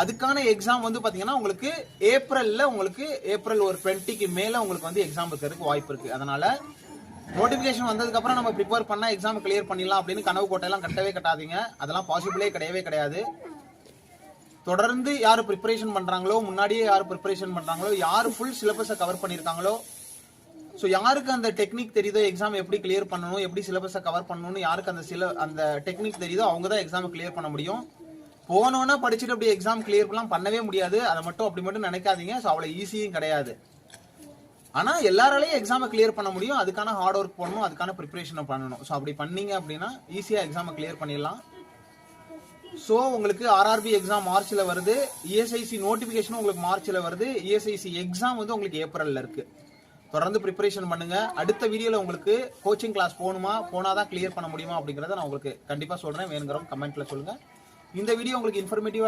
அதுக்கான எக்ஸாம் வந்து பாத்தீங்கன்னா உங்களுக்கு ஏப்ரல் ஒரு 20க்கு மேல உங்களுக்கு வந்து எக்ஸாம் இருக்கிறதுக்கு வாய்ப்பு இருக்கு. அதனால நோட்டிபிகேஷன் வந்ததுக்கு அப்புறம் நம்ம ப்ரிப்பேர் பண்ணா எக்ஸாம் கிளியர் பண்ணிடலாம் அப்படின்னு கனவு கோட்டையெல்லாம் கட்டவே கட்டாதீங்க. அதெல்லாம் பாசிபிளே கிடையவே கிடையாது. தொடர்ந்து யாரு ப்ரிப்பரேஷன் பண்றாங்களோ, முன்னாடியே யாரு ப்ரிப்பரேஷன் பண்றாங்களோ, யாரு ஃபுல் சிலபஸை கவர் பண்ணிருக்காங்களோ, ஸோ யாருக்கு அந்த டெக்னிக் தெரியுதோ எக்ஸாம் எப்படி கிளியர் பண்ணணும், எப்படி சிலபஸை கவர் பண்ணணும்னு யாருக்கு அந்த டெக்னிக் தெரியுதோ அவங்க தான் எக்ஸாம் கிளியர் பண்ண முடியும். போனோன்னா படிச்சுட்டு அப்படியே எக்ஸாம் கிளியர் பண்ணவே முடியாது. அதை மட்டும் அப்படி மட்டும் நினைக்காதீங்க. ஸோ அவ்வளோ ஈஸியும் கிடையாது. ஆனா எல்லாராலையும் எக்ஸாமை கிளியர் பண்ண முடியும். அதுக்கான ஹார்ட் ஒர்க் பண்ணணும், அதுக்கான ப்ரிப்பரேஷனை பண்ணணும். ஸோ அப்படி பண்ணீங்க அப்படின்னா ஈஸியா எக்ஸாமை கிளியர் பண்ணிடலாம். ஸோ உங்களுக்கு ஆர்ஆர்பி எக்ஸாம் மார்ச்ல வருது, இஎஸ்ஐசி நோட்டிபிகேஷனும் உங்களுக்கு மார்ச்ல வருது, இஎஸ்ஐசி எக்ஸாம் வந்து உங்களுக்கு ஏப்ரல்ல இருக்கு. தொடர்ந்து ப்ரிப்பரேஷன் பண்ணுங்க. அடுத்த வீடியோல உங்களுக்கு கோச்சிங் கிளாஸ் போனாதான் கிளியர் பண்ண முடியுமா அப்படிங்கறத நான் உங்களுக்கு கண்டிப்பா சொல்றேன். வேணுங்கிறவங்க கமெண்ட்ல சொல்லுங்க. இந்த வீடியோ உங்களுக்கு இன்ஃபர்மேட்டிவா